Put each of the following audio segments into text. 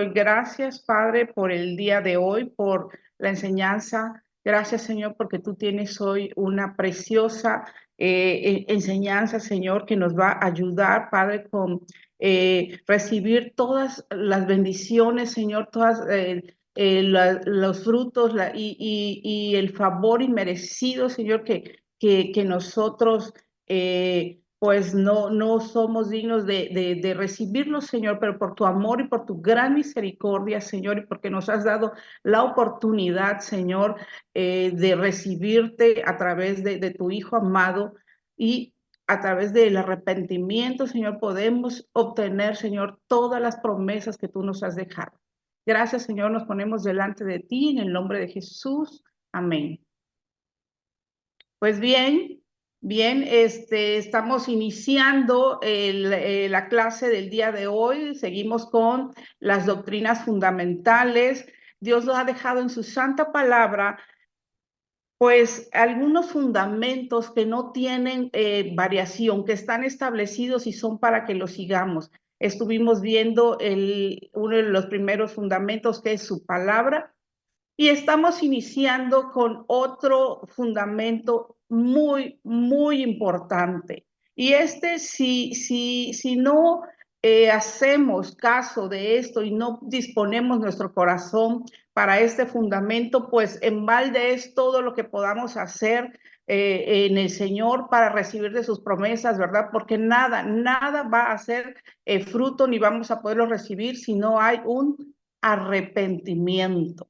Gracias, Padre, por el día de hoy, por la enseñanza. Gracias, Señor, porque tú tienes hoy una preciosa enseñanza, Señor, que nos va a ayudar, Padre, con recibir todas las bendiciones, Señor, todas los frutos y el favor inmerecido, Señor, que nosotros pues no somos dignos de recibirlo, Señor, pero por tu amor y por tu gran misericordia, Señor, y porque nos has dado la oportunidad, Señor, de recibirte a través de tu Hijo amado y a través del arrepentimiento, Señor, podemos obtener, Señor, todas las promesas que tú nos has dejado. Gracias, Señor, nos ponemos delante de ti en el nombre de Jesús. Amén. Pues bien, estamos iniciando la clase del día de hoy. Seguimos con las doctrinas fundamentales. Dios nos ha dejado en su santa palabra, pues, algunos fundamentos que no tienen variación, que están establecidos y son para que los sigamos. Estuvimos viendo uno de los primeros fundamentos, que es su palabra. Y estamos iniciando con otro fundamento muy importante. Y si no hacemos caso de esto y no disponemos nuestro corazón para este fundamento, pues en balde es todo lo que podamos hacer en el Señor para recibir de sus promesas, ¿verdad? Porque nada va a ser fruto ni vamos a poderlo recibir si no hay un arrepentimiento.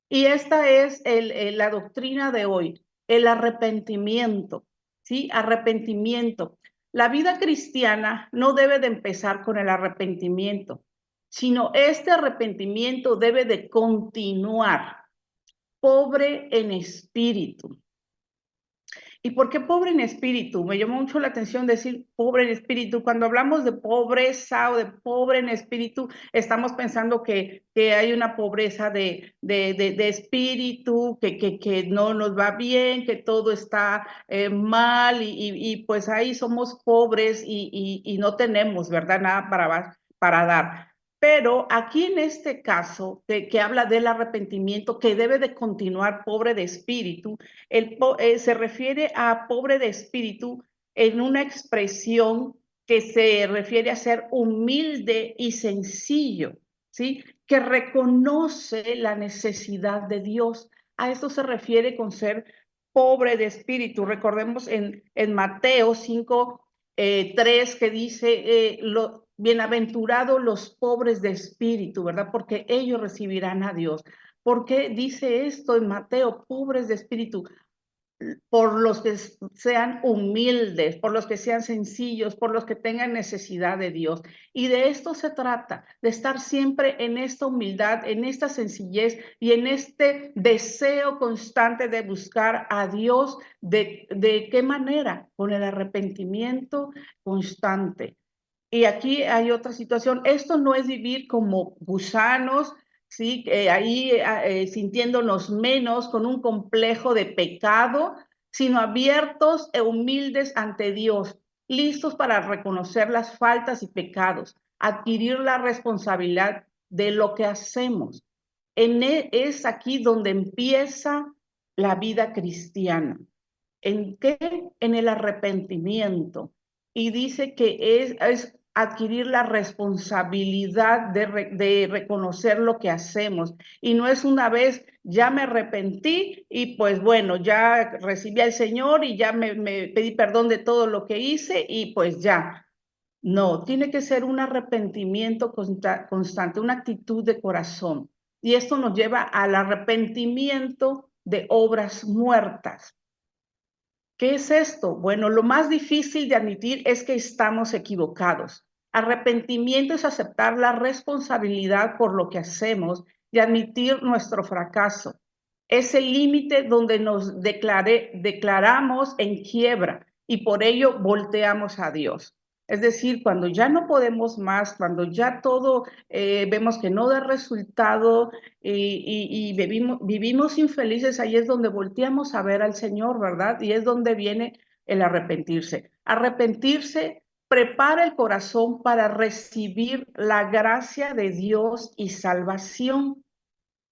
Y esta es la doctrina de hoy, el arrepentimiento, ¿sí? Arrepentimiento. La vida cristiana no debe de empezar con el arrepentimiento, sino este arrepentimiento debe de continuar, pobre en espíritu. ¿Y por qué pobre en espíritu? Me llamó mucho la atención decir pobre en espíritu. Cuando hablamos de pobreza o de pobre en espíritu, estamos pensando que hay una pobreza de espíritu, que no nos va bien, que todo está mal y pues ahí somos pobres y no tenemos, ¿verdad? Nada para dar. Pero aquí en este caso, que habla del arrepentimiento, que debe de continuar pobre de espíritu, se refiere a pobre de espíritu en una expresión que se refiere a ser humilde y sencillo, ¿sí? Que reconoce la necesidad de Dios. A esto se refiere con ser pobre de espíritu. Recordemos en Mateo 5, 3, que dice, bienaventurados los pobres de espíritu, ¿verdad? Porque ellos recibirán a Dios. ¿Por qué dice esto en Mateo? Pobres de espíritu, por los que sean humildes, por los que sean sencillos, por los que tengan necesidad de Dios. Y de esto se trata, de estar siempre en esta humildad, en esta sencillez y en este deseo constante de buscar a Dios. ¿De qué manera? Con el arrepentimiento constante. Y aquí hay otra situación. Esto no es vivir como gusanos, ¿sí? Ahí sintiéndonos menos, con un complejo de pecado, sino abiertos e humildes ante Dios, listos para reconocer las faltas y pecados, adquirir la responsabilidad de lo que hacemos. Es aquí donde empieza la vida cristiana. ¿En qué? En el arrepentimiento. Y dice que es adquirir la responsabilidad de reconocer lo que hacemos. Y no es una vez, ya me arrepentí y pues bueno, ya recibí al Señor y ya me pedí perdón de todo lo que hice y pues ya. No, tiene que ser un arrepentimiento constante, una actitud de corazón. Y esto nos lleva al arrepentimiento de obras muertas. ¿Qué es esto? Bueno, lo más difícil de admitir es que estamos equivocados. Arrepentimiento es aceptar la responsabilidad por lo que hacemos y admitir nuestro fracaso. Es el límite donde nos declaramos en quiebra y por ello volteamos a Dios. Es decir, cuando ya no podemos más, cuando ya todo vemos que no da resultado y vivimos infelices, ahí es donde volteamos a ver al Señor, ¿verdad? Y es donde viene el arrepentirse. Arrepentirse prepara el corazón para recibir la gracia de Dios y salvación.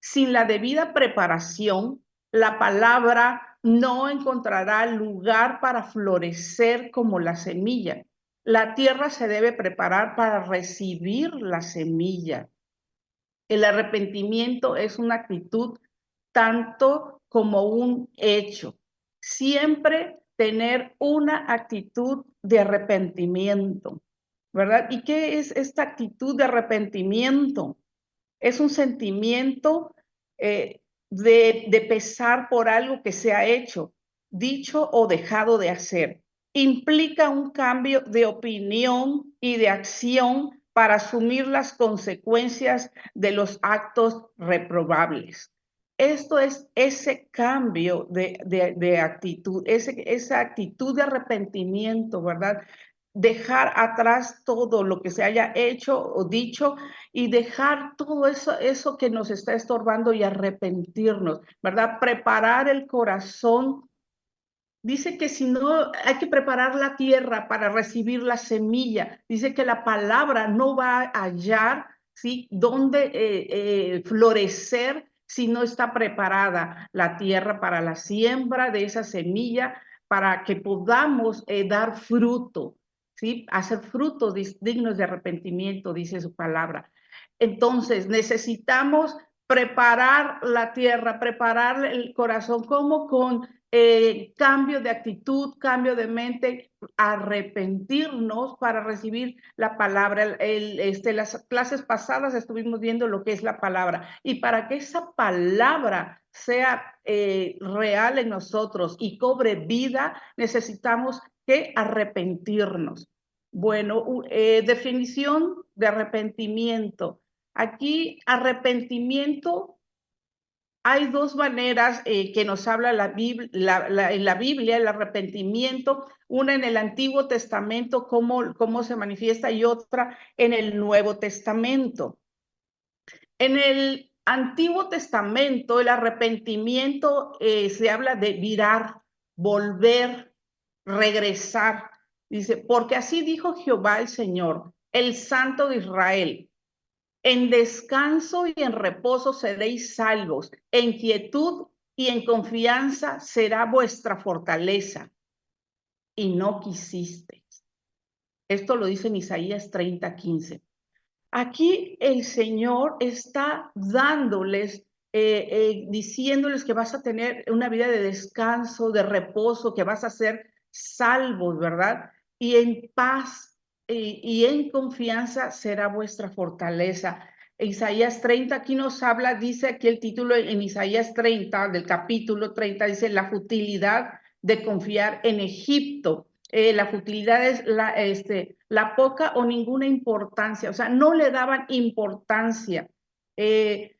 Sin la debida preparación, la palabra no encontrará lugar para florecer como la semilla. La tierra se debe preparar para recibir la semilla. El arrepentimiento es una actitud tanto como un hecho. Siempre tener una actitud de arrepentimiento, ¿verdad? ¿Y qué es esta actitud de arrepentimiento? Es un sentimiento de pesar por algo que se ha hecho, dicho o dejado de hacer. Implica un cambio de opinión y de acción para asumir las consecuencias de los actos reprobables. Esto es ese cambio de actitud, esa actitud de arrepentimiento, ¿verdad? Dejar atrás todo lo que se haya hecho o dicho y dejar todo eso que nos está estorbando y arrepentirnos, ¿verdad? Preparar el corazón. Dice que si no, hay que preparar la tierra para recibir la semilla. Dice que la palabra no va a hallar, ¿sí? Dónde florecer si no está preparada la tierra para la siembra de esa semilla, para que podamos dar fruto, ¿sí? Hacer frutos dignos de arrepentimiento, dice su palabra. Entonces, necesitamos preparar la tierra, preparar el corazón, como con cambio de actitud, cambio de mente, arrepentirnos para recibir la palabra. Las clases pasadas estuvimos viendo lo que es la palabra, y para que esa palabra sea real en nosotros y cobre vida, necesitamos que arrepentirnos. Bueno, definición de arrepentimiento. Aquí, arrepentimiento, hay dos maneras que nos habla en la Biblia, el arrepentimiento, una en el Antiguo Testamento, cómo se manifiesta, y otra en el Nuevo Testamento. En el Antiguo Testamento, el arrepentimiento se habla de virar, volver, regresar. Dice, porque así dijo Jehová el Señor, el Santo de Israel: en descanso y en reposo seréis salvos, en quietud y en confianza será vuestra fortaleza. Y no quisisteis. Esto lo dice en Isaías 30:15. Aquí el Señor está dándoles, diciéndoles que vas a tener una vida de descanso, de reposo, que vas a ser salvos, ¿verdad? Y en paz y en confianza será vuestra fortaleza. Isaías 30 aquí nos habla, dice aquí el título en Isaías 30, del capítulo 30, dice la futilidad de confiar en Egipto. La futilidad es la poca o ninguna importancia, o sea, no le daban importancia. En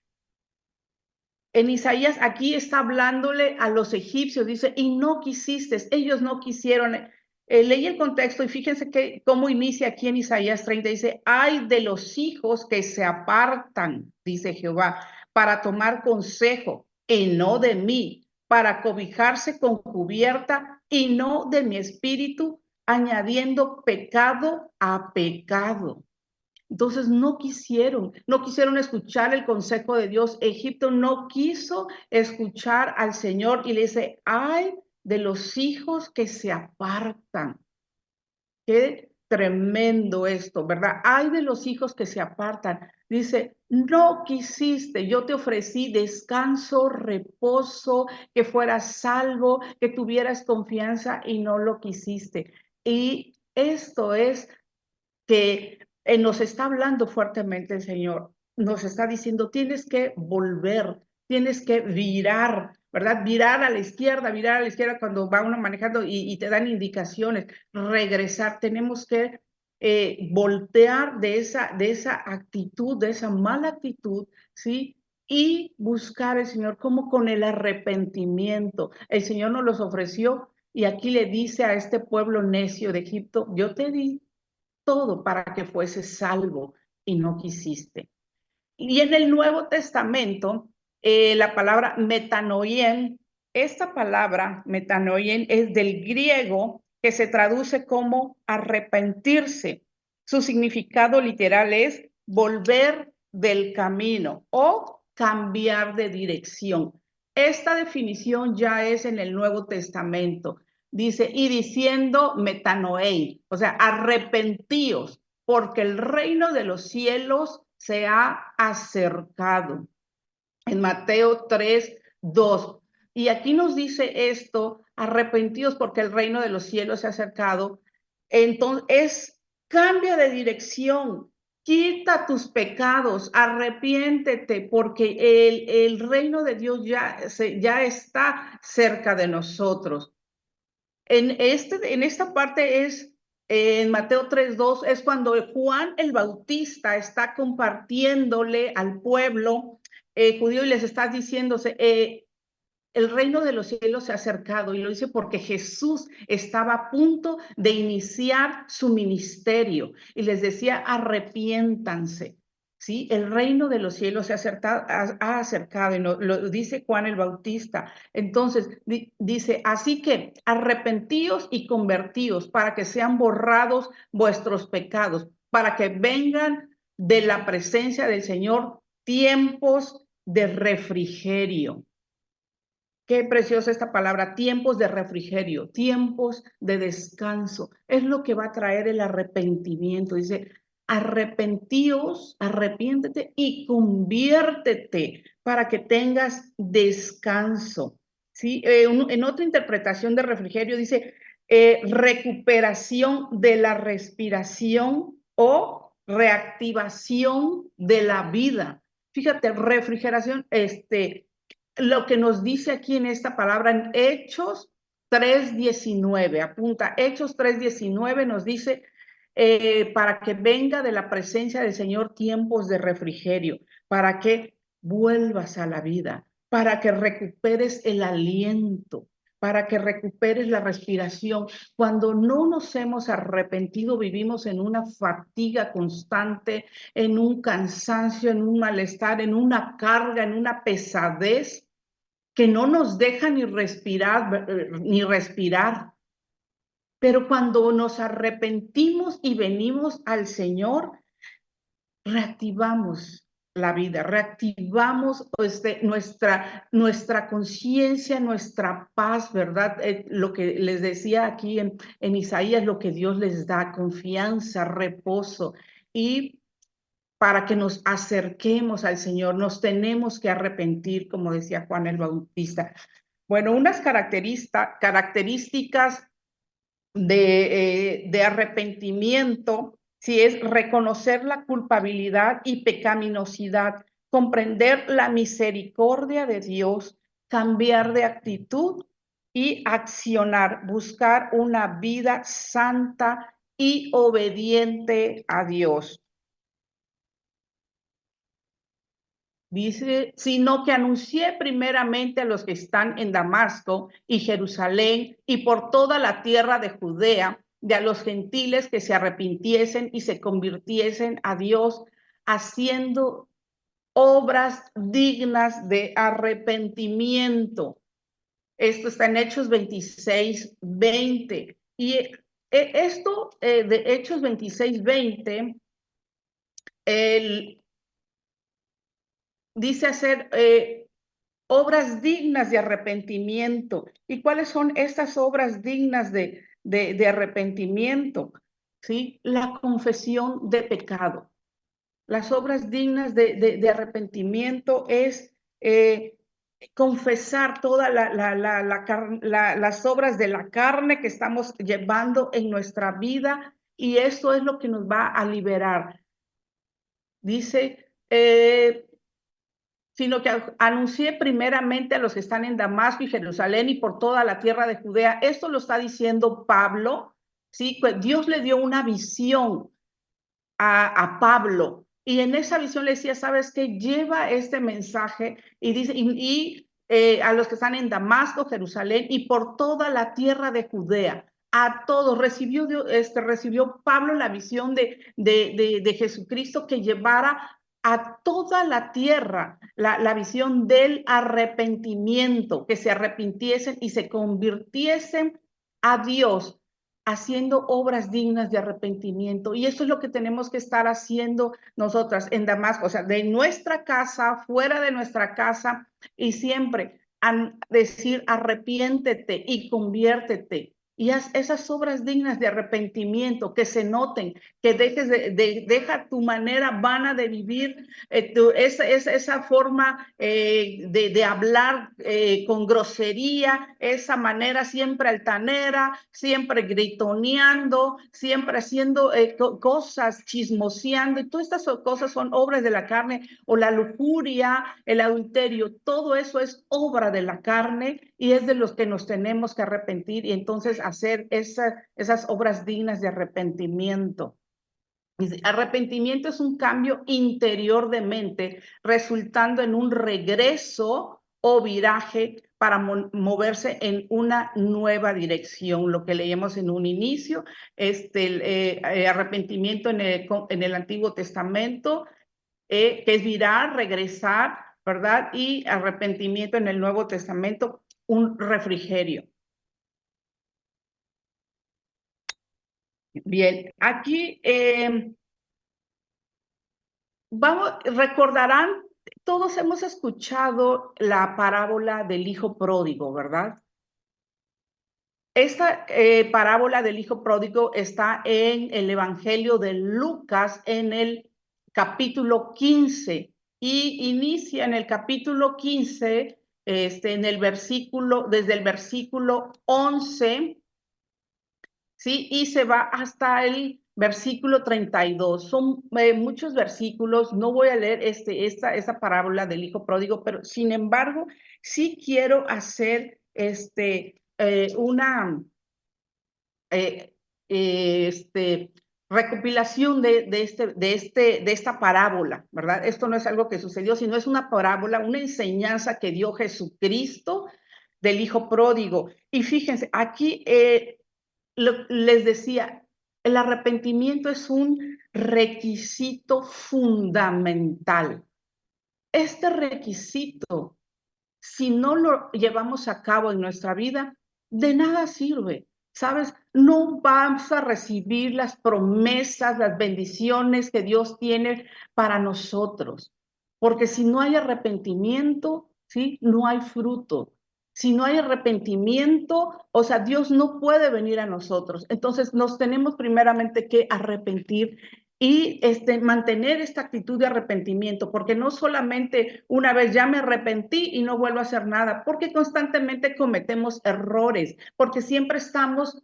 Isaías aquí está hablándole a los egipcios, dice, y no quisiste, ellos no quisieron. Leí el contexto y fíjense cómo inicia aquí en Isaías 30, dice, ay de los hijos que se apartan, dice Jehová, para tomar consejo, y no de mí, para cobijarse con cubierta, y no de mi espíritu, añadiendo pecado a pecado. Entonces no quisieron escuchar el consejo de Dios. Egipto no quiso escuchar al Señor y le dice, ay de los hijos que se apartan. Qué tremendo esto, ¿verdad? Ay de los hijos que se apartan. Dice, no quisiste, yo te ofrecí descanso, reposo, que fueras salvo, que tuvieras confianza, y no lo quisiste. Y esto es que nos está hablando fuertemente el Señor. Nos está diciendo, tienes que volver, tienes que virar, ¿verdad? Virar a la izquierda cuando va uno manejando y te dan indicaciones, regresar. Tenemos que voltear de esa actitud, de esa mala actitud, ¿sí? Y buscar al Señor como con el arrepentimiento. El Señor nos los ofreció, y aquí le dice a este pueblo necio de Egipto, yo te di todo para que fuese salvo y no quisiste. Y en el Nuevo Testamento, la palabra metanoien, esta palabra metanoien es del griego que se traduce como arrepentirse. Su significado literal es volver del camino o cambiar de dirección. Esta definición ya es en el Nuevo Testamento. Dice, y diciendo metanoei, o sea, arrepentíos, porque el reino de los cielos se ha acercado. En Mateo 3:2. Y aquí nos dice esto, arrepentidos porque el reino de los cielos se ha acercado. Entonces, cambia de dirección, quita tus pecados, arrepiéntete, porque el reino de Dios ya está cerca de nosotros. En esta parte es, en Mateo 3:2, es cuando Juan el Bautista está compartiéndole al pueblo judío y les está diciéndose, el reino de los cielos se ha acercado, y lo dice porque Jesús estaba a punto de iniciar su ministerio y les decía, arrepiéntanse. ¿Sí? El reino de los cielos se ha acercado, y lo dice Juan el Bautista. Entonces, dice, así que arrepentíos y convertíos para que sean borrados vuestros pecados, para que vengan de la presencia del Señor tiempos de refrigerio. Qué preciosa esta palabra, tiempos de refrigerio, tiempos de descanso. Es lo que va a traer el arrepentimiento. Dice, arrepentíos, arrepiéntete y conviértete para que tengas descanso. ¿Sí? En otra interpretación de refrigerio dice, recuperación de la respiración o reactivación de la vida. Fíjate, refrigeración, lo que nos dice aquí en esta palabra en Hechos 3:19, apunta, Hechos 3:19 nos dice, para que venga de la presencia del Señor tiempos de refrigerio, para que vuelvas a la vida, para que recuperes el aliento, para que recuperes la respiración. Cuando no nos hemos arrepentido, vivimos en una fatiga constante, en un cansancio, en un malestar, en una carga, en una pesadez que no nos deja ni respirar, ni respirar. Pero cuando nos arrepentimos y venimos al Señor, reactivamos la vida, reactivamos nuestra conciencia, nuestra paz, ¿verdad? Lo que les decía aquí en Isaías, lo que Dios les da, confianza, reposo. Y para que nos acerquemos al Señor, nos tenemos que arrepentir, como decía Juan el Bautista. Bueno, unas características de arrepentimiento, si es reconocer la culpabilidad y pecaminosidad, comprender la misericordia de Dios, cambiar de actitud y accionar, buscar una vida santa y obediente a Dios. Dice, sino que anuncié primeramente a los que están en Damasco y Jerusalén y por toda la tierra de Judea, de a los gentiles que se arrepintiesen y se convirtiesen a Dios, haciendo obras dignas de arrepentimiento. Esto está en Hechos 26:20. Y esto de Hechos 26:20, dice hacer obras dignas de arrepentimiento. ¿Y cuáles son estas obras dignas de arrepentimiento? ¿Sí? La confesión de pecado. Las obras dignas de arrepentimiento es confesar todas las obras de la carne que estamos llevando en nuestra vida, y eso es lo que nos va a liberar. Dice, sino que anuncié primeramente a los que están en Damasco y Jerusalén y por toda la tierra de Judea. Esto lo está diciendo Pablo, ¿sí? Pues Dios le dio una visión a Pablo, y en esa visión le decía, ¿sabes qué? Lleva este mensaje y dice, a los que están en Damasco, Jerusalén y por toda la tierra de Judea. A todos recibió Pablo la visión de Jesucristo, que llevara a toda la tierra la visión del arrepentimiento, que se arrepintiesen y se convirtiesen a Dios. haciendo obras dignas de arrepentimiento. Y eso es lo que tenemos que estar haciendo nosotras en Damasco, o sea, de nuestra casa, fuera de nuestra casa, y siempre decir arrepiéntete y conviértete. Y haz esas obras dignas de arrepentimiento, que se noten, que dejes deja tu manera vana de vivir, esa forma de hablar con grosería, esa manera siempre altanera, siempre gritoneando, siempre haciendo cosas, chismoseando, y todas estas cosas son obras de la carne, o la lujuria, el adulterio, todo eso es obra de la carne y es de los que nos tenemos que arrepentir y entonces hacer esas obras dignas de arrepentimiento. Arrepentimiento es un cambio interior de mente, resultando en un regreso o viraje para moverse en una nueva dirección, lo que leíamos en un inicio, arrepentimiento en el Antiguo Testamento, que es virar, regresar, ¿verdad? Y arrepentimiento en el Nuevo Testamento, un refrigerio. Bien, aquí recordarán, todos hemos escuchado la parábola del hijo pródigo, ¿verdad? Esta parábola del hijo pródigo está en el Evangelio de Lucas en el capítulo 15 y inicia en el capítulo 15, en el versículo, desde el versículo 11, ¿sí? Y se va hasta el versículo 32. Son muchos versículos, no voy a leer esta parábola del hijo pródigo, pero sin embargo, sí quiero hacer una recopilación de esta parábola, ¿verdad? Esto no es algo que sucedió, sino es una parábola, una enseñanza que dio Jesucristo del hijo pródigo. Y fíjense, aquí les decía, el arrepentimiento es un requisito fundamental. Este requisito, si no lo llevamos a cabo en nuestra vida, de nada sirve. ¿Sabes? No vamos a recibir las promesas, las bendiciones que Dios tiene para nosotros. Porque si no hay arrepentimiento, ¿sí? No hay fruto. Si no hay arrepentimiento, o sea, Dios no puede venir a nosotros. Entonces, nos tenemos primeramente que arrepentir y mantener esta actitud de arrepentimiento, porque no solamente una vez ya me arrepentí y no vuelvo a hacer nada, porque constantemente cometemos errores, porque siempre estamos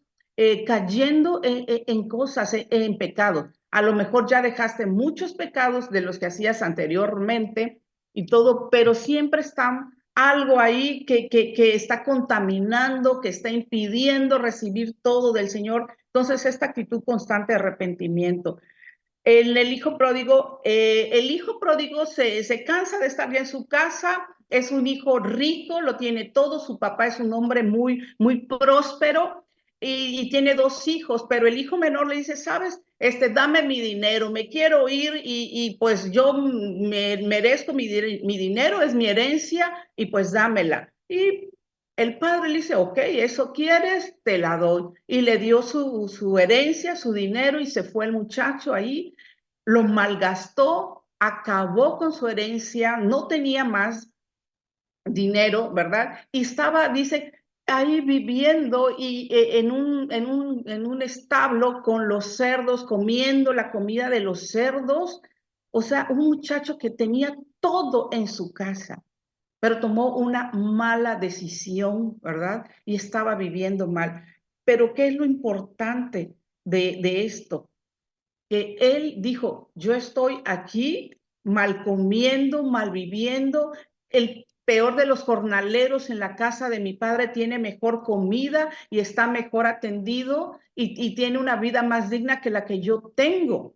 cayendo en cosas, en pecados. A lo mejor ya dejaste muchos pecados de los que hacías anteriormente y todo, pero siempre está algo ahí que está contaminando, que está impidiendo recibir todo del Señor. Entonces, esta actitud constante de arrepentimiento. El hijo pródigo se cansa de estar ya en su casa, es un hijo rico, lo tiene todo, su papá es un hombre muy próspero y tiene dos hijos, pero el hijo menor le dice, sabes, dame mi dinero, me quiero ir y pues yo merezco mi dinero, es mi herencia y pues dámela. Y el padre le dice, ok, eso quieres, te la doy. Y le dio su herencia, su dinero y se fue el muchacho ahí, lo malgastó, acabó con su herencia, no tenía más dinero, ¿verdad? Y estaba, dice, ahí viviendo y en un establo con los cerdos, comiendo la comida de los cerdos. O sea, un muchacho que tenía todo en su casa, pero tomó una mala decisión, ¿verdad? Y estaba viviendo mal. Pero ¿qué es lo importante de esto? Que él dijo, yo estoy aquí mal comiendo, mal viviendo, el peor de los jornaleros en la casa de mi padre tiene mejor comida y está mejor atendido y tiene una vida más digna que la que yo tengo.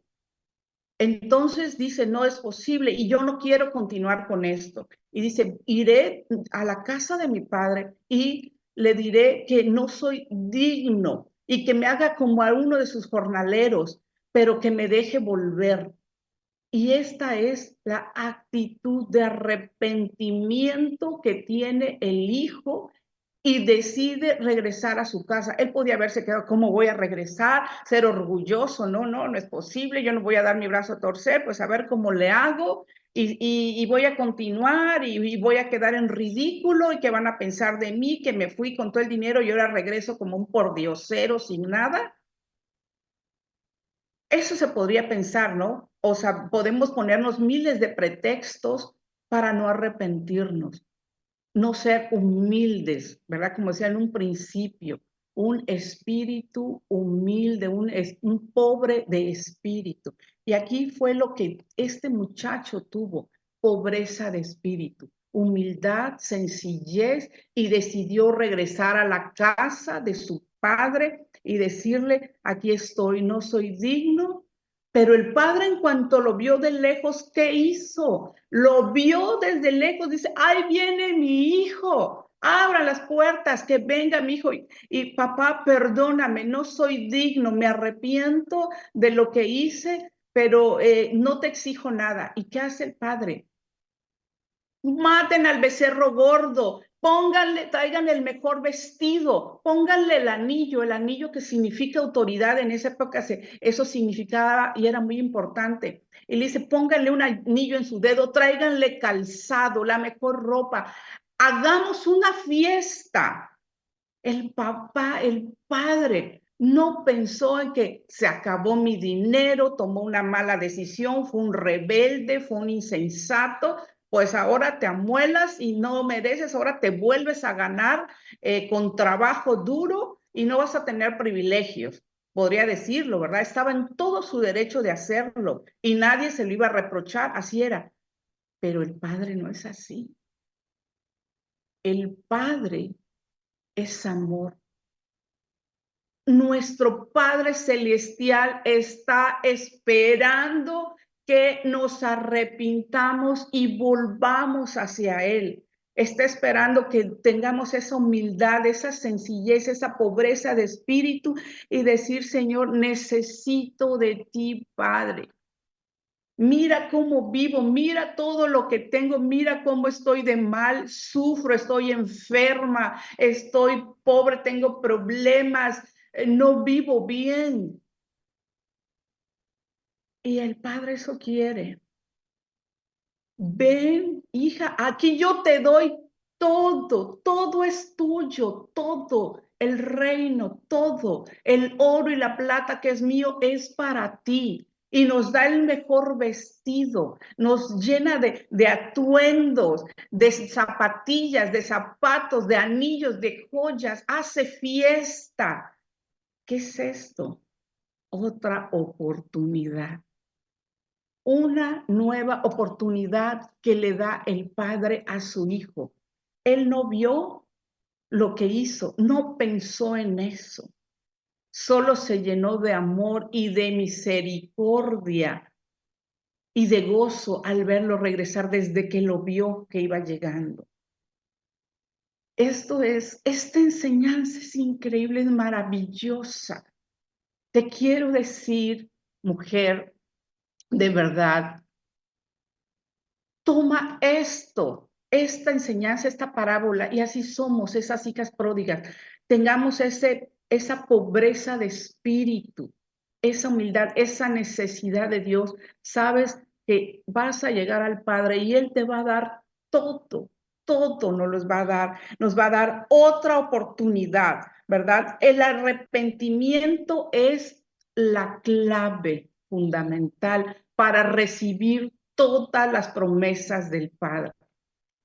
Entonces dice, no es posible y yo no quiero continuar con esto. Y dice, iré a la casa de mi padre y le diré que no soy digno y que me haga como a uno de sus jornaleros, pero que me deje volver. Y esta es la actitud de arrepentimiento que tiene el hijo y decide regresar a su casa. Él podía haberse quedado, ¿cómo voy a regresar? Ser orgulloso, no es posible, yo no voy a dar mi brazo a torcer, pues a ver cómo le hago y voy a continuar y voy a quedar en ridículo y que van a pensar de mí, que me fui con todo el dinero y ahora regreso como un pordiosero sin nada. Eso se podría pensar, ¿no? O sea, podemos ponernos miles de pretextos para no arrepentirnos, no ser humildes, ¿verdad? Como decía en un principio, un espíritu humilde, un pobre de espíritu. Y aquí fue lo que este muchacho tuvo, pobreza de espíritu, humildad, sencillez, y decidió regresar a la casa de su padre y decirle, aquí estoy, no soy digno. Pero el padre, en cuanto lo vio de lejos, ¿qué hizo? Lo vio desde lejos, dice, ahí viene mi hijo, abra las puertas, que venga mi hijo. Y papá, perdóname, no soy digno, me arrepiento de lo que hice, pero no te exijo nada. ¿Y qué hace el padre? Maten al becerro gordo, pónganle, traigan el mejor vestido, pónganle el anillo que significa autoridad. En esa época eso significaba y era muy importante. Y le dice, pónganle un anillo en su dedo, tráiganle calzado, la mejor ropa, hagamos una fiesta. El papá, el padre, no pensó en que se acabó mi dinero, tomó una mala decisión, fue un rebelde, fue un insensato, pues ahora te amuelas y no mereces, ahora te vuelves a ganar con trabajo duro y no vas a tener privilegios. Podría decirlo, ¿verdad? Estaba en todo su derecho de hacerlo y nadie se lo iba a reprochar, así era. Pero el padre no es así. El padre es amor. Nuestro Padre Celestial está esperando que nos arrepintamos y volvamos hacia Él. Está esperando que tengamos esa humildad, esa sencillez, esa pobreza de espíritu y decir, Señor, necesito de ti, Padre. Mira cómo vivo, mira todo lo que tengo, mira cómo estoy de mal, sufro, estoy enferma, estoy pobre, tengo problemas, no vivo bien. Y el Padre eso quiere. Ven, hija, aquí yo te doy todo, todo es tuyo, todo, el reino, todo, el oro y la plata que es mío es para ti. Y nos da el mejor vestido, nos llena de atuendos, de zapatillas, de zapatos, de anillos, de joyas, hace fiesta. ¿Qué es esto? Otra oportunidad, una nueva oportunidad que le da el padre a su hijo. Él no vio lo que hizo, no pensó en eso, solo se llenó de amor y de misericordia y de gozo al verlo regresar desde que lo vio que iba llegando. Esta enseñanza es increíble, es maravillosa. Te quiero decir, mujer, de verdad, toma esta enseñanza, esta parábola, y así somos esas hijas pródigas. Tengamos esa pobreza de espíritu, esa humildad, esa necesidad de Dios. Sabes que vas a llegar al Padre y Él te va a dar todo, todo nos va a dar otra oportunidad, ¿verdad? El arrepentimiento es la clave fundamental para recibir todas las promesas del Padre.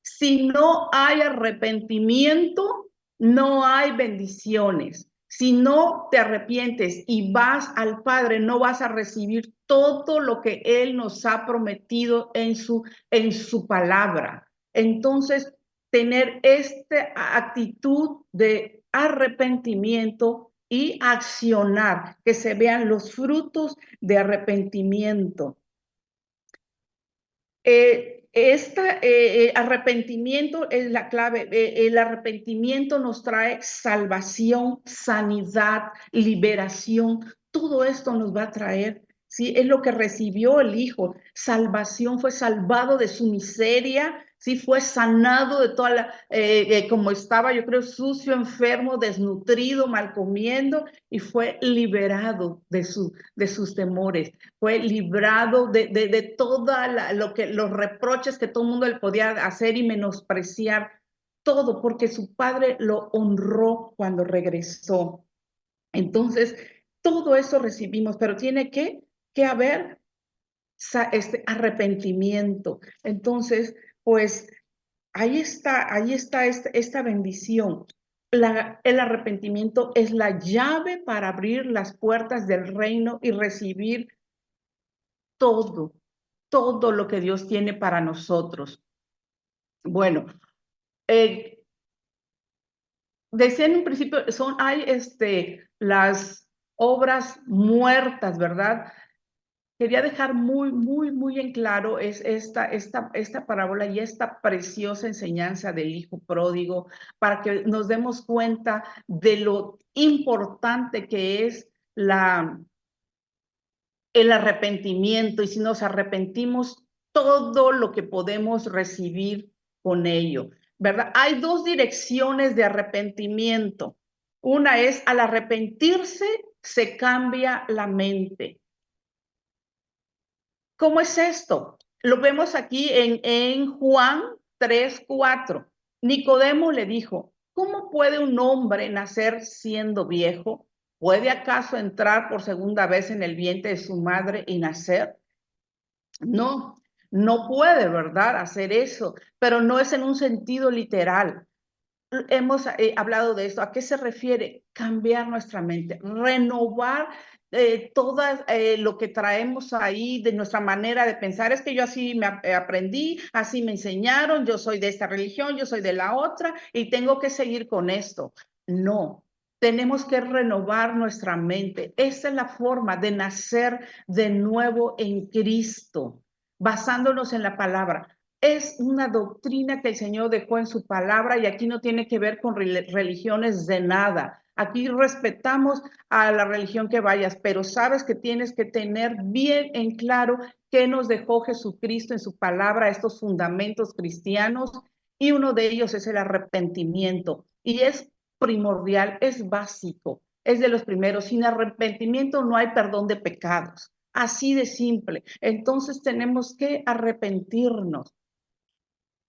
Si no hay arrepentimiento, no hay bendiciones. Si no te arrepientes y vas al Padre, no vas a recibir todo lo que Él nos ha prometido en su palabra. Entonces, tener esta actitud de arrepentimiento y accionar, que se vean los frutos de arrepentimiento. Arrepentimiento es la clave. El arrepentimiento nos trae salvación, sanidad, liberación. Todo esto nos va a traer ¿sí? Es lo que recibió el Hijo. Salvación, fue salvado de su miseria, ¿sí? Fue sanado de toda la, como estaba, yo creo, sucio, enfermo, desnutrido, mal comiendo, y fue liberado de sus temores. Fue librado de toda los reproches que todo el mundo le podía hacer y menospreciar. Todo porque su padre lo honró cuando regresó. Entonces, todo eso recibimos, pero tiene que haber arrepentimiento. Entonces, pues ahí está esta bendición. El arrepentimiento es la llave para abrir las puertas del reino y recibir todo, todo lo que Dios tiene para nosotros. Bueno, decía en un principio, hay las obras muertas, ¿verdad? Quería dejar muy en claro esta parábola y esta preciosa enseñanza del hijo pródigo para que nos demos cuenta de lo importante que es el arrepentimiento, y si nos arrepentimos, todo lo que podemos recibir con ello, ¿verdad? Hay dos direcciones de arrepentimiento. Una es, al arrepentirse se cambia la mente. ¿Cómo es esto? Lo vemos aquí en Juan 3:4. Nicodemo le dijo, ¿cómo puede un hombre nacer siendo viejo? ¿Puede acaso entrar por segunda vez en el vientre de su madre y nacer? No, no puede, ¿verdad? Hacer eso, pero no es en un sentido literal. Hemos hablado de esto. ¿A qué se refiere? Cambiar nuestra mente, renovar todo lo que traemos ahí de nuestra manera de pensar. Es que yo así me aprendí, así me enseñaron, yo soy de esta religión, yo soy de la otra y tengo que seguir con esto. No, tenemos que renovar nuestra mente. Esa es la forma de nacer de nuevo en Cristo, basándonos en la palabra. Es una doctrina que el Señor dejó en su palabra y aquí no tiene que ver con religiones de nada. Aquí respetamos a la religión que vayas, pero sabes que tienes que tener bien en claro qué nos dejó Jesucristo en su palabra, estos fundamentos cristianos, y uno de ellos es el arrepentimiento. Y es primordial, es básico, es de los primeros. Sin arrepentimiento no hay perdón de pecados. Así de simple. Entonces tenemos que arrepentirnos.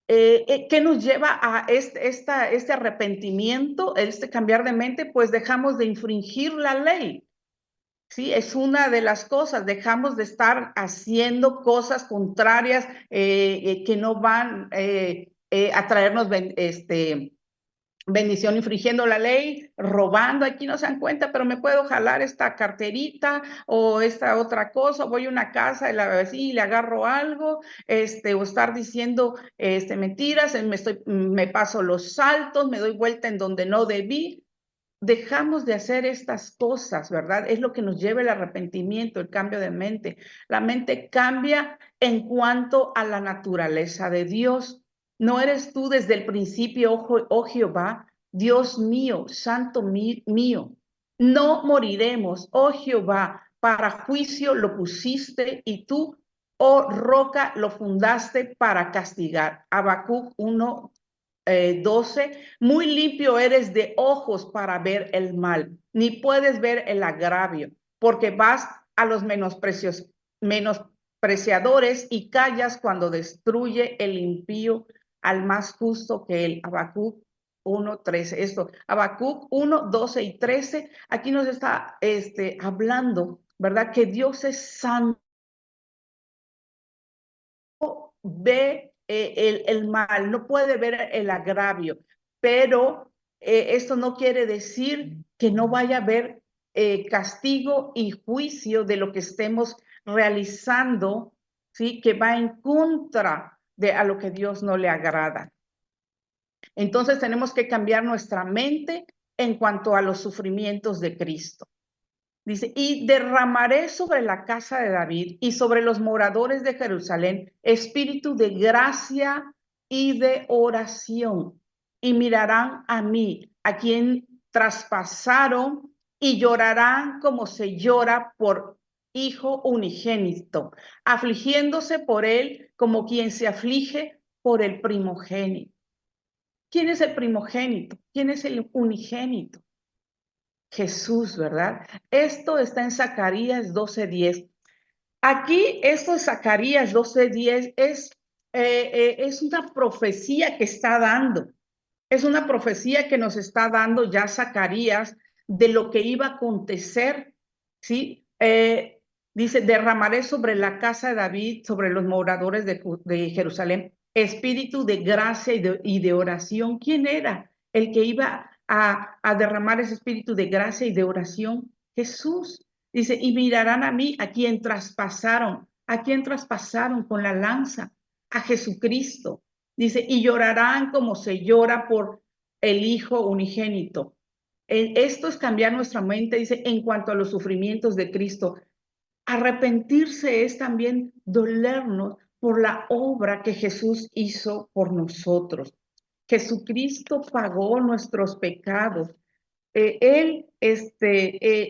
¿Qué nos lleva a este arrepentimiento, este cambiar de mente? Pues dejamos de infringir la ley, ¿sí? Es una de las cosas, dejamos de estar haciendo cosas contrarias que no van a traernos bendición, infringiendo la ley, robando. Aquí no se dan cuenta, pero me puedo jalar esta carterita o esta otra cosa, voy a una casa y le agarro algo, o estar diciendo mentiras, me paso los saltos, me doy vuelta en donde no debí. Dejamos de hacer estas cosas, ¿verdad? Es lo que nos lleva el arrepentimiento, el cambio de mente. La mente cambia en cuanto a la naturaleza de Dios. ¿No eres tú desde el principio, oh Jehová, Dios mío, santo mío? No moriremos, oh Jehová, para juicio lo pusiste y tú, oh roca, lo fundaste para castigar. Habacuc 1:12, muy limpio eres de ojos para ver el mal, ni puedes ver el agravio, porque vas a los menospreciadores y callas cuando destruye el impío al más justo que él. Habacuc 1:13. Esto, Habacuc 1:12 y 13, aquí nos está hablando, ¿verdad? Que Dios es santo, ve el mal, no puede ver el agravio, pero esto no quiere decir que no vaya a haber castigo y juicio de lo que estemos realizando, ¿sí? Que va en contra de a lo que Dios no le agrada. Entonces tenemos que cambiar nuestra mente en cuanto a los sufrimientos de Cristo. Dice, y derramaré sobre la casa de David y sobre los moradores de Jerusalén espíritu de gracia y de oración. Y mirarán a mí, a quien traspasaron, y llorarán como se llora por Hijo unigénito, afligiéndose por él como quien se aflige por el primogénito. ¿Quién es el primogénito? ¿Quién es el unigénito? Jesús, ¿verdad? Esto está en Zacarías 12:10. Aquí, esto de Zacarías 12:10 es una profecía que está dando. Es una profecía que nos está dando ya Zacarías de lo que iba a acontecer, ¿sí? Dice, derramaré sobre la casa de David, sobre los moradores de Jerusalén, espíritu de gracia y de oración. ¿Quién era el que iba a derramar ese espíritu de gracia y de oración? Jesús. Dice, y mirarán a mí, a quien traspasaron con la lanza, a Jesucristo. Dice, y llorarán como se llora por el Hijo unigénito. Esto es cambiar nuestra mente, dice, en cuanto a los sufrimientos de Cristo. Arrepentirse es también dolernos por la obra que Jesús hizo por nosotros. Jesucristo pagó nuestros pecados. Él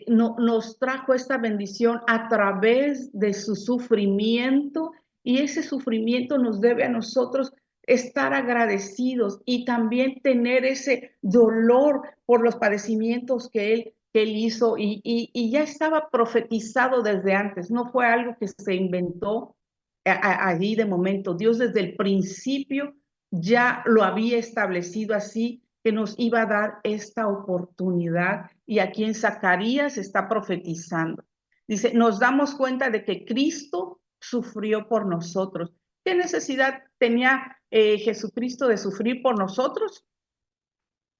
nos trajo esta bendición a través de su sufrimiento, y ese sufrimiento nos debe a nosotros estar agradecidos y también tener ese dolor por los padecimientos que él hizo, y ya estaba profetizado desde antes, no fue algo que se inventó allí de momento. Dios desde el principio ya lo había establecido así, que nos iba a dar esta oportunidad, y aquí en Zacarías está profetizando. Dice, nos damos cuenta de que Cristo sufrió por nosotros. ¿Qué necesidad tenía Jesucristo de sufrir por nosotros?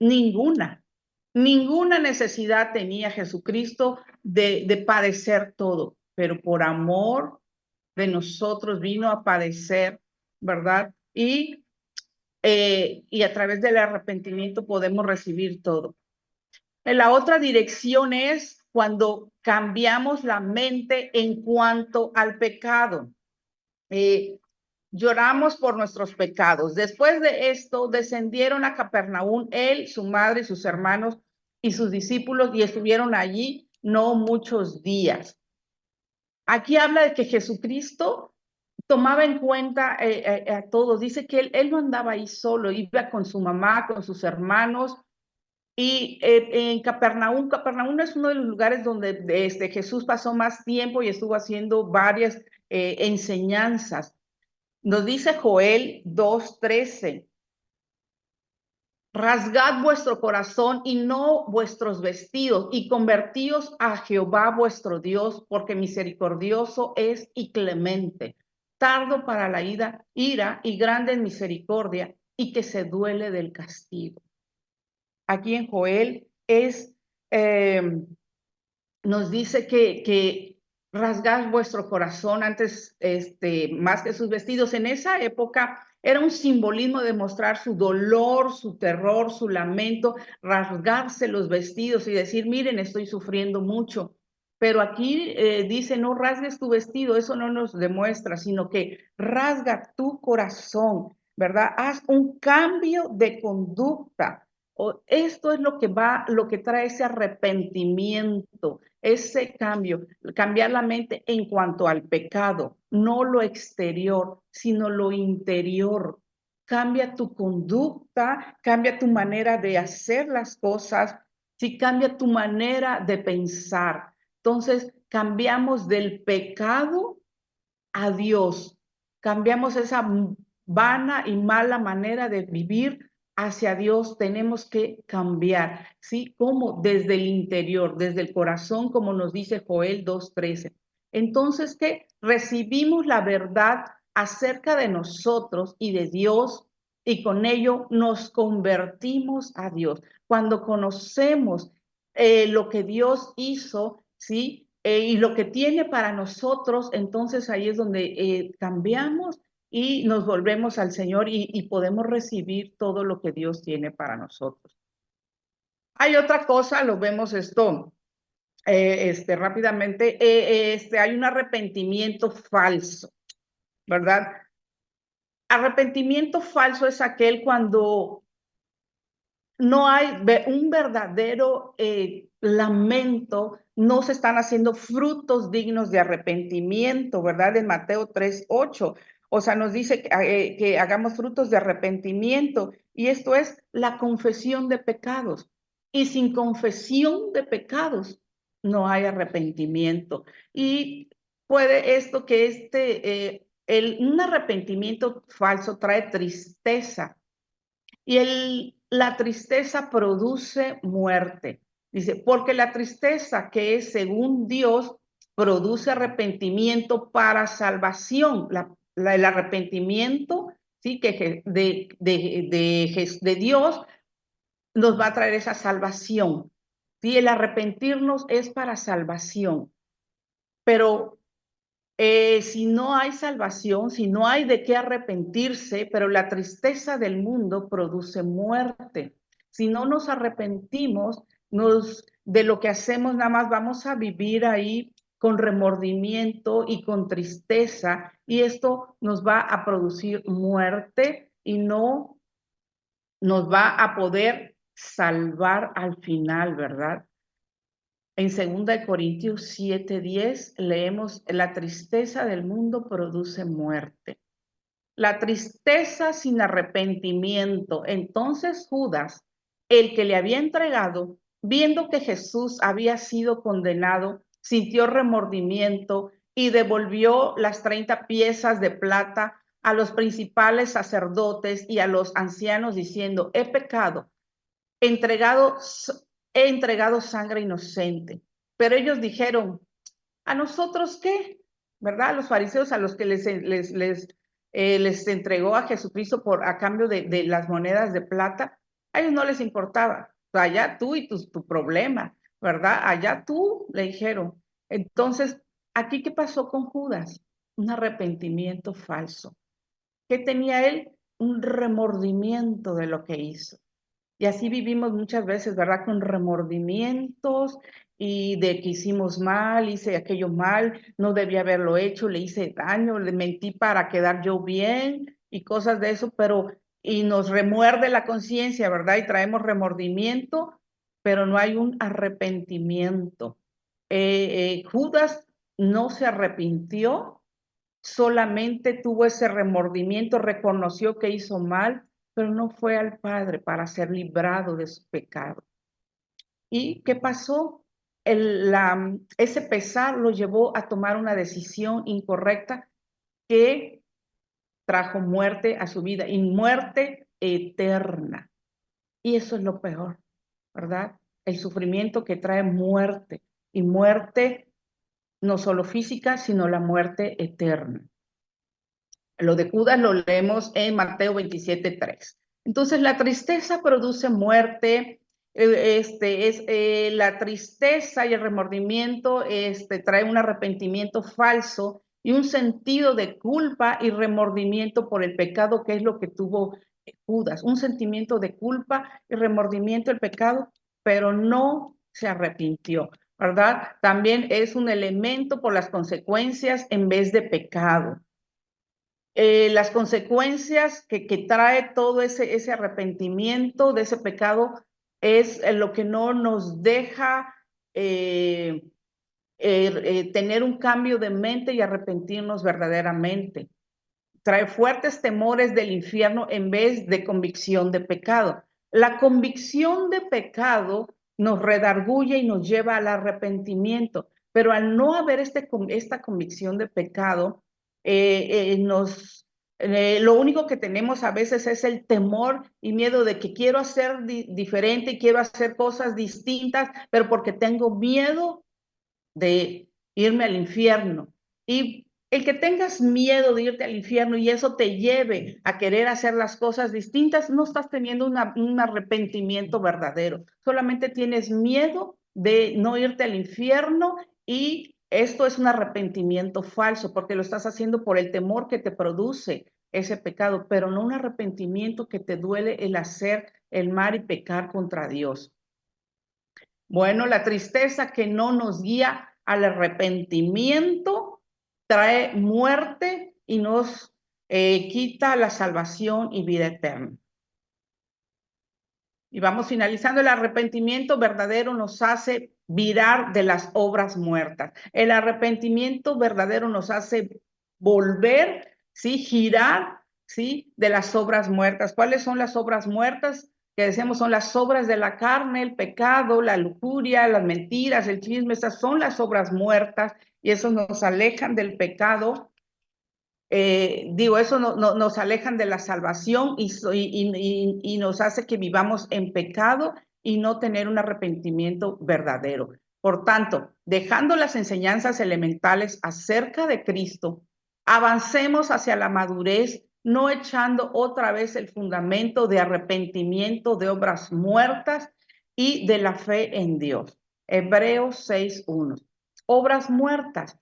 Ninguna. Ninguna necesidad tenía Jesucristo de padecer todo, pero por amor de nosotros vino a padecer, ¿verdad? Y a través del arrepentimiento podemos recibir todo. En la otra dirección es cuando cambiamos la mente en cuanto al pecado. Lloramos por nuestros pecados. Después de esto, descendieron a Capernaum, él, su madre, sus hermanos y sus discípulos, y estuvieron allí no muchos días. Aquí habla de que Jesucristo tomaba en cuenta a todos. Dice que él no andaba ahí solo, iba con su mamá, con sus hermanos. Y en Capernaum es uno de los lugares donde Jesús pasó más tiempo y estuvo haciendo varias enseñanzas. Nos dice Joel 2:13, rasgad vuestro corazón y no vuestros vestidos, y convertíos a Jehová vuestro Dios, porque misericordioso es y clemente, tardo para la ira y grande en misericordia, y que se duele del castigo. Aquí en Joel nos dice que rasgad vuestro corazón antes, más que sus vestidos. En esa época era un simbolismo de mostrar su dolor, su terror, su lamento, rasgarse los vestidos y decir, miren, estoy sufriendo mucho. Pero aquí dice, no rasgues tu vestido, eso no nos demuestra, sino que rasga tu corazón, ¿verdad? Haz un cambio de conducta. Esto es lo que trae ese arrepentimiento, ese cambio, cambiar la mente en cuanto al pecado, no lo exterior, sino lo interior. Cambia tu conducta, cambia tu manera de hacer las cosas, sí, cambia tu manera de pensar. Entonces, cambiamos del pecado a Dios, cambiamos esa vana y mala manera de vivir hacia Dios. Tenemos que cambiar, ¿sí? ¿Cómo? Desde el interior, desde el corazón, como nos dice Joel 2:13. Entonces, ¿qué? Recibimos la verdad acerca de nosotros y de Dios, y con ello nos convertimos a Dios. Cuando conocemos lo que Dios hizo, ¿sí? Y lo que tiene para nosotros, entonces ahí es donde cambiamos y nos volvemos al Señor, y podemos recibir todo lo que Dios tiene para nosotros. Hay otra cosa, lo vemos esto rápidamente, hay un arrepentimiento falso, ¿verdad? Arrepentimiento falso es aquel cuando no hay un verdadero lamento, no se están haciendo frutos dignos de arrepentimiento, ¿verdad? En Mateo 3:8. O sea, nos dice que hagamos frutos de arrepentimiento, y esto es la confesión de pecados. Y sin confesión de pecados no hay arrepentimiento. Y puede esto que un arrepentimiento falso trae tristeza, y la tristeza produce muerte. Dice, porque la tristeza, que es según Dios, produce arrepentimiento para salvación. El arrepentimiento, ¿sí? Que de Dios nos va a traer esa salvación. ¿Sí? El arrepentirnos es para salvación. Pero si no hay salvación, si no hay de qué arrepentirse, pero la tristeza del mundo produce muerte. Si no nos arrepentimos de lo que hacemos, nada más vamos a vivir ahí con remordimiento y con tristeza, y esto nos va a producir muerte y no nos va a poder salvar al final, ¿verdad? En 2 Corintios 7:10 leemos, la tristeza del mundo produce muerte. La tristeza sin arrepentimiento. Entonces Judas, el que le había entregado, viendo que Jesús había sido condenado, sintió remordimiento y devolvió las 30 piezas de plata a los principales sacerdotes y a los ancianos, diciendo, he pecado, entregado, he entregado sangre inocente. Pero ellos dijeron, ¿a nosotros qué? ¿Verdad? A los fariseos, a los que les entregó a Jesucristo a cambio de las monedas de plata, a ellos no les importaba. Allá tú y tu problema, ¿verdad? Allá tú, le dijeron. Entonces, ¿aquí qué pasó con Judas? Un arrepentimiento falso. ¿Qué tenía él? Un remordimiento de lo que hizo. Y así vivimos muchas veces, ¿verdad? Con remordimientos y de que hicimos mal, hice aquello mal, no debía haberlo hecho, le hice daño, le mentí para quedar yo bien y cosas de eso, y nos remuerde la conciencia, ¿verdad? Y traemos remordimiento, pero no hay un arrepentimiento. Judas no se arrepintió, solamente tuvo ese remordimiento, reconoció que hizo mal, pero no fue al Padre para ser librado de su pecado. ¿Y qué pasó? Ese pesar lo llevó a tomar una decisión incorrecta que trajo muerte a su vida, y muerte eterna. Y eso es lo peor, ¿verdad? El sufrimiento que trae muerte, y muerte no solo física, sino la muerte eterna. Lo de Judas lo leemos en Mateo 27:3. Entonces, la tristeza produce muerte. La tristeza y el remordimiento trae un arrepentimiento falso y un sentido de culpa y remordimiento por el pecado, que es lo que tuvo Judas. Un sentimiento de culpa y remordimiento del pecado, pero no se arrepintió, ¿verdad? También es un elemento por las consecuencias en vez de pecado. Las consecuencias que trae todo ese arrepentimiento de ese pecado es lo que no nos deja tener un cambio de mente y arrepentirnos verdaderamente. Trae fuertes temores del infierno en vez de convicción de pecado. La convicción de pecado nos redarguye y nos lleva al arrepentimiento, pero al no haber esta convicción de pecado, lo único que tenemos a veces es el temor y miedo de que quiero hacer diferente y quiero hacer cosas distintas, pero porque tengo miedo de irme al infierno. Y el que tengas miedo de irte al infierno y eso te lleve a querer hacer las cosas distintas, no estás teniendo un arrepentimiento verdadero. Solamente tienes miedo de no irte al infierno, y esto es un arrepentimiento falso porque lo estás haciendo por el temor que te produce ese pecado, pero no un arrepentimiento que te duele el hacer el mal y pecar contra Dios. Bueno, la tristeza que no nos guía al arrepentimiento trae muerte y nos quita la salvación y vida eterna. Y vamos finalizando. El arrepentimiento verdadero nos hace virar de las obras muertas. El arrepentimiento verdadero nos hace volver, ¿sí? Girar, ¿sí? De las obras muertas. ¿Cuáles son las obras muertas? Que decimos son las obras de la carne, el pecado, la lujuria, las mentiras, el chisme. Esas son las obras muertas y eso nos alejan del pecado. Eso nos alejan de la salvación y nos hace que vivamos en pecado y no tener un arrepentimiento verdadero. Por tanto, dejando las enseñanzas elementales acerca de Cristo, avancemos hacia la madurez, no echando otra vez el fundamento de arrepentimiento de obras muertas y de la fe en Dios. Hebreos 6:1. Obras muertas.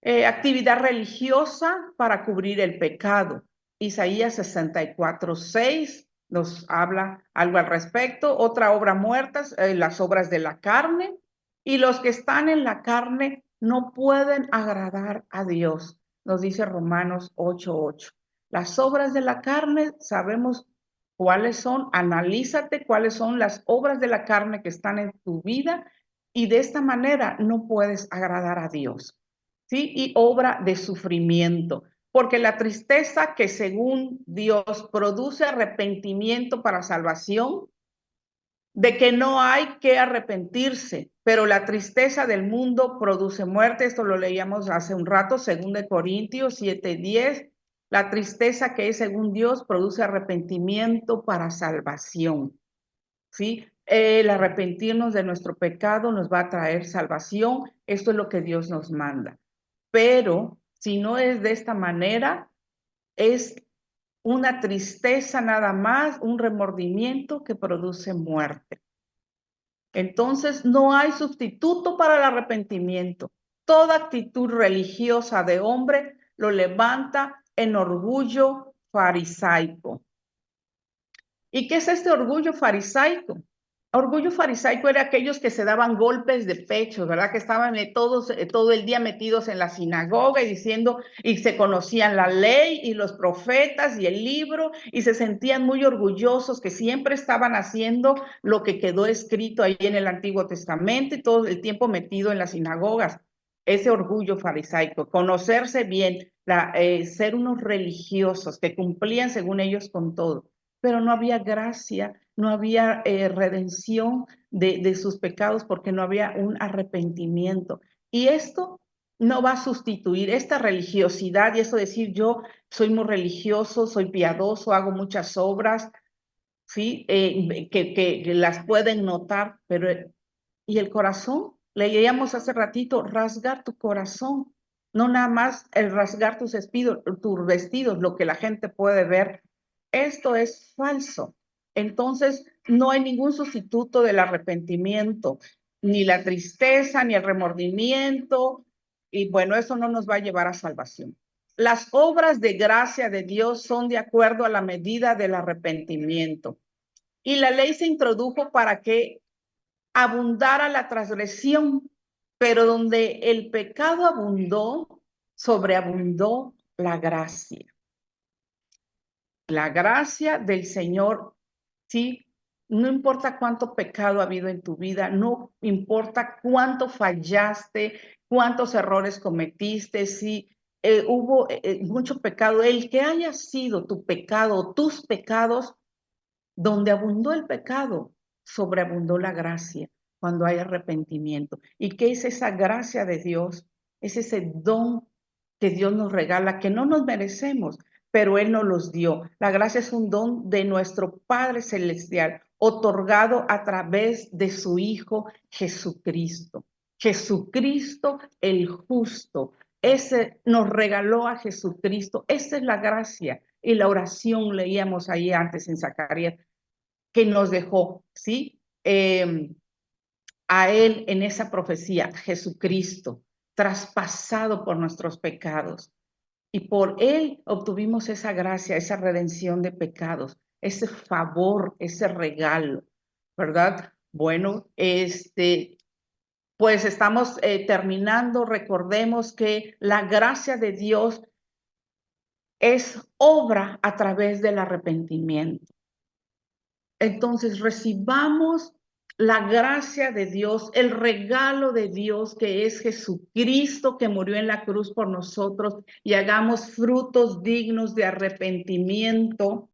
Actividad religiosa para cubrir el pecado. Isaías 64:6 nos habla algo al respecto. Otra obra muerta, las obras de la carne. Y los que están en la carne no pueden agradar a Dios, nos dice Romanos 8:8. Las obras de la carne, sabemos cuáles son. Analízate cuáles son las obras de la carne que están en tu vida y de esta manera no puedes agradar a Dios. ¿Sí? Y obra de sufrimiento, porque la tristeza que según Dios produce arrepentimiento para salvación, de que no hay que arrepentirse, pero la tristeza del mundo produce muerte. Esto lo leíamos hace un rato, 2 Corintios 7:10. La tristeza que es según Dios produce arrepentimiento para salvación. ¿Sí? El arrepentirnos de nuestro pecado nos va a traer salvación. Esto es lo que Dios nos manda. Pero si no es de esta manera, es una tristeza nada más, un remordimiento que produce muerte. Entonces, no hay sustituto para el arrepentimiento. Toda actitud religiosa de hombre lo levanta en orgullo farisaico. ¿Y qué es este orgullo farisaico? Orgullo farisaico era aquellos que se daban golpes de pecho, ¿verdad? Que estaban todos todo el día metidos en la sinagoga y diciendo, y se conocían la ley y los profetas y el libro, y se sentían muy orgullosos que siempre estaban haciendo lo que quedó escrito ahí en el Antiguo Testamento y todo el tiempo metido en las sinagogas. Ese orgullo farisaico, conocerse bien, ser unos religiosos que cumplían según ellos con todo, pero no había gracia, no había redención de sus pecados porque no había un arrepentimiento. Y esto no va a sustituir esta religiosidad y eso decir yo soy muy religioso, soy piadoso, hago muchas obras, ¿sí? Que las pueden notar, pero ¿y el corazón? Leíamos hace ratito, rasgar tu corazón, no nada más el rasgar tus vestidos, lo que la gente puede ver. Esto es falso. Entonces, no hay ningún sustituto del arrepentimiento, ni la tristeza, ni el remordimiento, y bueno, eso no nos va a llevar a salvación. Las obras de gracia de Dios son de acuerdo a la medida del arrepentimiento. Y la ley se introdujo para que abundara la transgresión, pero donde el pecado abundó, sobreabundó la gracia. La gracia del Señor, sí, no importa cuánto pecado ha habido en tu vida, no importa cuánto fallaste, cuántos errores cometiste, si hubo mucho pecado, el que haya sido tu pecado, tus pecados, donde abundó el pecado, sobreabundó la gracia cuando hay arrepentimiento. ¿Y qué es esa gracia de Dios? Es ese don que Dios nos regala, que no nos merecemos, pero Él nos los dio. La gracia es un don de nuestro Padre Celestial, otorgado a través de su Hijo Jesucristo. Jesucristo el justo. Ese nos regaló a Jesucristo. Esa es la gracia. Y la oración leíamos ahí antes en Zacarías, que nos dejó, ¿sí? A Él en esa profecía, Jesucristo, traspasado por nuestros pecados. Y por Él obtuvimos esa gracia, esa redención de pecados, ese favor, ese regalo, ¿verdad? Bueno, pues estamos terminando. Recordemos que la gracia de Dios es obra a través del arrepentimiento. Entonces recibamos la gracia de Dios, el regalo de Dios que es Jesucristo que murió en la cruz por nosotros y hagamos frutos dignos de arrepentimiento